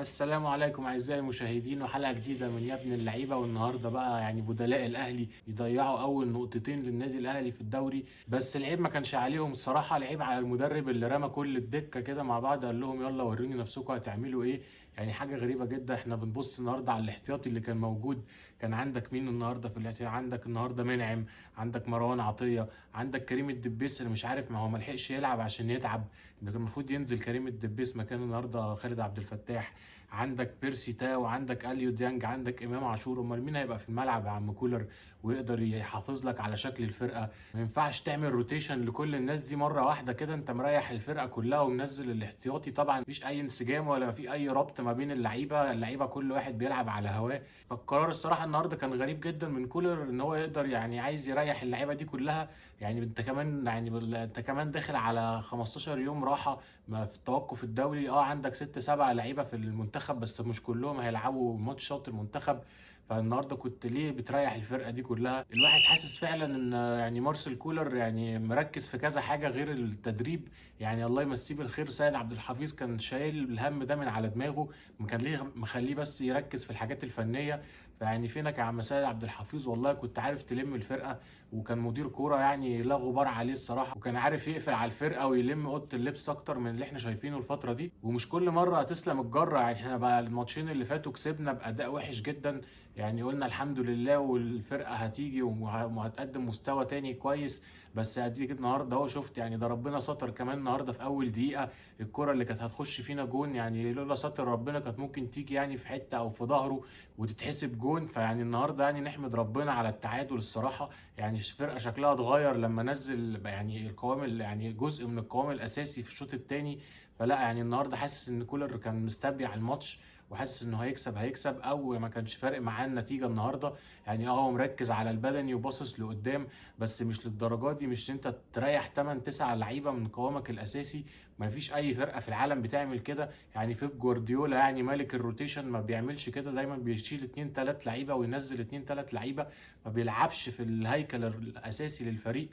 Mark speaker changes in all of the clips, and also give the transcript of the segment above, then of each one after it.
Speaker 1: السلام عليكم اعزائي المشاهدين، وحلقه جديده من يا ابن اللعيبه. والنهارده بقى يعني بدلاء الاهلي يضيعوا اول نقطتين للنادي الاهلي في الدوري، بس العيب ما كانش عليهم الصراحه، العيب على المدرب اللي رمى كل الدكه كده مع بعض، قال لهم يلا وروني نفسكم هتعملوا ايه. يعني حاجه غريبه جدا. احنا بنبص النهارده على الاحتياطي اللي كان موجود، كان عندك مين النهارده في الاحتياطي؟ عندك النهارده منعم، عندك مروان عطيه، عندك كريم الدبيس اللي مش عارف، ما هو ما لحقش يلعب عشان يتعب، اللي كان المفروض ينزل كريم الدبيس مكان النهارده خالد عبد الفتاح، عندك بيرسي تاو، عندك اليو ديانج، عندك امام عاشور. امال مين هيبقى في الملعب يا عم كولر ويقدر يحافظ لك على شكل الفرقه؟ ما ينفعش تعمل روتيشن لكل الناس دي مره واحده كده، انت مريح الفرقه كلها ومنزل الاحتياطي. طبعا مفيش اي انسجام ولا في اي ربط ما بين اللعيبه كل واحد بيلعب على هواه. فالقرار الصراحه النهارده كان غريب جدا من كولر، ان هو يقدر يعني عايز يريح اللعيبه دي كلها. يعني انت كمان انت كمان داخل على 15 يوم راحه ما في التوقف الدولي. عندك 6 7 لعيبه في المنتخب، بس مش كلهم هيلعبوا ماتشات المنتخب. فالنهارده كنت ليه بتريح الفرقه دي كلها؟ الواحد حاسس فعلا ان يعني مارسيل كولر يعني مركز في كذا حاجه غير التدريب. يعني الله يمسيه بالخير، سيد عبد الحفيظ كان شايل الهم ده من على دماغه، كان ليه مخليه بس يركز في الحاجات الفنيه. فيعني فينك يا عم سيد عبد الحفيظ؟ والله كنت عارف تلم الفرقه، وكان مدير كوره يعني لا غبار عليه الصراحه، وكان عارف يقفل على الفرقه ويلم اوضه اللبس اكتر من اللي احنا شايفينه الفتره دي. ومش كل مره هتسلم الجره، يعني احنا بقى الماتشين اللي فاتوا كسبنا باداء وحش جدا، يعني قلنا الحمد لله والفرقه هتيجي وهتقدم مستوى تاني كويس. بس اديك النهارده اهو شفت، يعني ده ربنا ستر كمان النهارده في اول دقيقه. الكره اللي كانت هتخش فينا جون، يعني لولا ستر ربنا كانت ممكن تيجي يعني في حته او في ظهره وتتحسب جون. فيعني النهارده يعني نحمد ربنا على التعادل الصراحه. يعني الفرقه شكلها اتغير لما نزل يعني القوام، يعني جزء من القوام الاساسي في الشوط الثاني. فلا يعني النهارده حاسس ان كولر كان مستبيع الماتش، وحاسس انه هيكسب او ما كانش فارق معاه النتيجه النهارده. يعني هو مركز على البدني وباصص لقدام، بس مش للدرجات دي، مش انت تريح 8 9 لعيبه من قوامك الاساسي. ما فيش اي فرقه في العالم بتعمل كده. يعني بيب جوارديولا يعني ملك الروتيشن ما بيعملش كده، دايما بيشيل 2 3 لعيبه وينزل 2 3 لعيبه، ما بيلعبش في الهيكل الاساسي للفريق.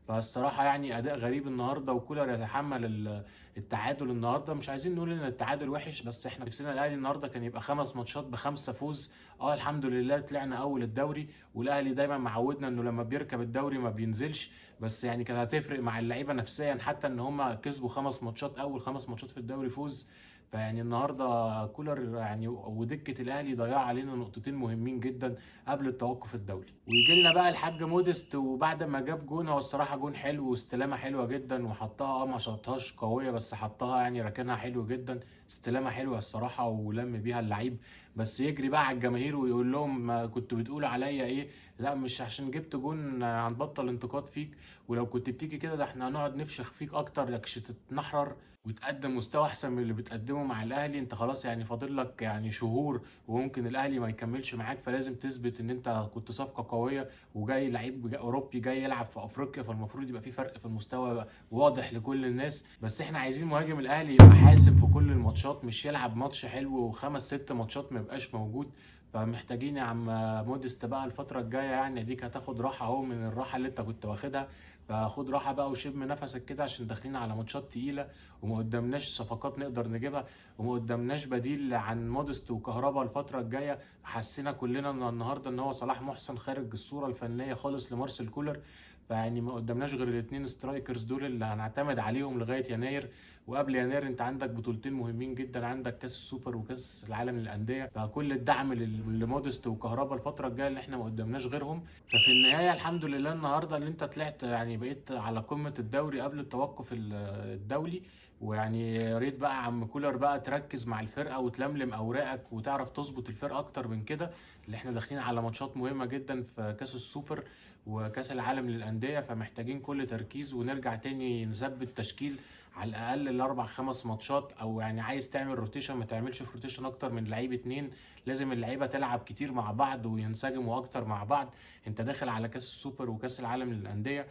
Speaker 1: فالصراحه يعني اداء غريب النهارده، وكولر يتحمل التعادل النهارده. مش عايزين نقول ان التعادل وحش، بس احنا نفسنا الاهلي النهارده كان يبقى 5 ماتشات ب5 فوز. الحمد لله طلعنا اول الدوري، والاهلي دايما معودنا انه لما بيركب الدوري ما بينزلش. بس يعني كانت هتفرق مع اللعيبه نفسيا، حتى ان هم كسبوا 5 ماتشات، اول 5 ماتشات في الدوري فوز. فيعني النهارده كولر يعني ودكه الاهلي ضيع علينا نقطتين مهمين جدا قبل التوقف الدولي. ويجي لنا بقى الحاج موديست، وبعد ما جاب جون، هو الصراحه جون حلو واستلامه حلوه جدا، وحطها ما شاطهاش قويه بس حطها يعني ركنها حلو جدا، استلامه حلوه الصراحه ولم بيها اللعيب. بس يجري بقى على الجماهير ويقول لهم ما كنتوا بتقولوا عليا ايه؟ لا مش عشان جبت جون هنبطل انتقاد فيك، ولو كنت بتيجي كده ده احنا هنقعد نفشخ فيك اكتر يكش تتنحرر وتقدم مستوى احسن من اللي بتقدمه مع الاهلي. انت خلاص يعني فاضل لك يعني شهور وممكن الاهلي ما يكملش معاك، فلازم تثبت ان انت كنت صفقه قويه وجاي لعيب اوروبي جاي يلعب في افريقيا، فالمفروض يبقى في فرق في المستوى واضح لكل الناس. بس احنا عايزين مهاجم الاهلي يبقى حاسم في كل الماتشات، مش يلعب ماتش حلو وخمس ست ماتشات ما يبقاش موجود. فمحتاجين يا عم موديست بقى الفترة الجاية، يعني اديك هتاخد راحة اهو من الراحة اللي انت كنت واخدها، فخد راحة بقى وشم نفسك كده عشان داخلين على ماتشات تقيلة، وما قدامناش صفقات نقدر نجيبها، وما قدامناش بديل عن موديست وكهربا الفترة الجاية. حسينا كلنا ان النهارده ان هو صلاح محسن خارج الصورة الفنية خالص لمارسيل كولر. فيعني ما قدامناش غير الاثنين سترايكرز دول اللي هنعتمد عليهم لغاية يناير. وقبل يناير انت عندك بطولتين مهمين جدا، عندك كاس السوبر وكاس العالم للانديه، فكل الدعم لموديست وكهربا الفتره الجايه اللي احنا ما قدامناش غيرهم. ففي النهايه الحمد لله النهارده اللي انت طلعت يعني بقيت على قمه الدوري قبل التوقف الدولي. ويعني يا ريت بقى يا عم كولر بقى تركز مع الفرقه وتلملم اوراقك وتعرف تظبط الفرقه اكتر من كده، اللي احنا داخلين على ماتشات مهمه جدا في كاس السوبر وكاس العالم للانديه، فمحتاجين كل تركيز ونرجع تاني نثبت تشكيل على الاقل ال4 5 ماتشات. او يعني عايز تعمل روتيشن ما تعملش في روتيشن اكتر من لعيب اتنين، لازم اللعيبه تلعب كتير مع بعض وينسجموا اكتر مع بعض. انت داخل على كاس السوبر وكاس العالم للانديه،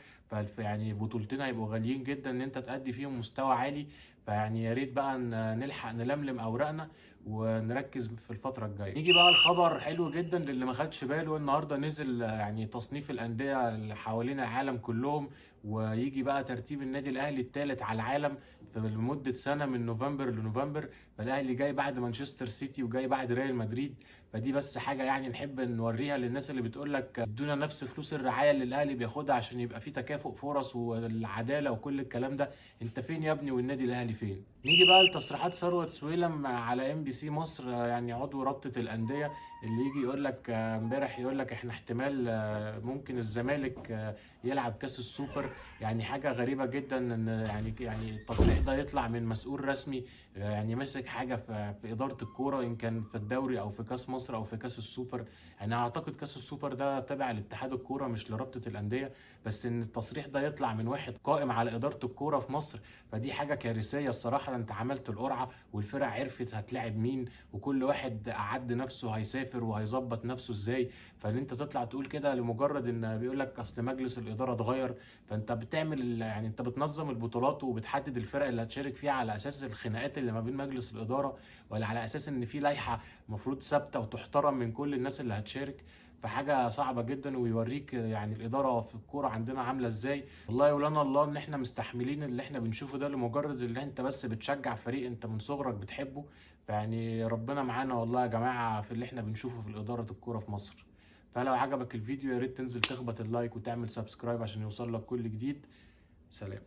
Speaker 1: يعني بطولتين هيبقوا غاليين جدا ان انت تأدي فيهم مستوى عالي. فيعني يا ريت بقى نلحق نلملم اوراقنا ونركز في الفتره الجايه. نيجي بقى الخبر حلو جدا للي ما خدش باله، النهارده نزل يعني تصنيف الانديه اللي حوالين العالم كلهم، ويجي بقى ترتيب النادي الاهلي الثالث على العالم في لمده سنه من نوفمبر لنوفمبر. فالاهلي جاي بعد مانشستر سيتي وجاي بعد ريال مدريد. فدي بس حاجه يعني نحب نوريها للناس اللي بتقول لك ادونا نفس فلوس الرعايه اللي الاهلي بياخدها عشان يبقى في تكافؤ فرص والعداله وكل الكلام ده. انت فين يا ابني والنادي الاهلي فين؟ نيجي بقى لتصريحات ثروت سويلم على MBC مصر، يعني عضو رابطه الانديه، اللي يجي يقول لك امبارح يقول لك احنا احتمال ممكن الزمالك يلعب كاس السوبر. يعني حاجه غريبه جدا ان يعني التصريح ده يطلع من مسؤول رسمي يعني ماسك حاجه في اداره الكوره، ان كان في الدوري او في كاس مصر او في كاس السوبر. يعني اعتقد كاس السوبر ده تابع لاتحاد الكوره مش لرابطه الانديه، بس ان التصريح ده يطلع من واحد قائم على اداره الكوره في مصر فدي حاجه كارثيه الصراحه. انت عملت القرعه والفرق عرفت هتلاعب مين، وكل واحد اعد نفسه هيسافر وهيظبط نفسه ازاي. فان انت تطلع تقول كده لمجرد ان بيقول لك اصل مجلس الاداره اتغير، فانت بتعمل يعني انت بتنظم البطولات وبتحدد الفرق اللي هتشارك فيها على اساس الخناقات اللي ما بين مجلس الاداره، ولا على اساس ان في لائحه المفروض ثابته وتحترم من كل الناس اللي هتشارك. فحاجه صعبه جدا، ويوريك يعني الاداره في الكوره عندنا عامله ازاي. والله يولانا الله ان احنا مستحملين اللي احنا بنشوفه ده لمجرد اللي انت بس بتشجع فريق انت من صغرك بتحبه. فيعني ربنا معانا والله يا جماعه في اللي احنا بنشوفه في اداره الكوره في مصر. فلو عجبك الفيديو يا ريت تنزل تخبط اللايك وتعمل سبسكرايب عشان يوصل لك كل جديد. سلام.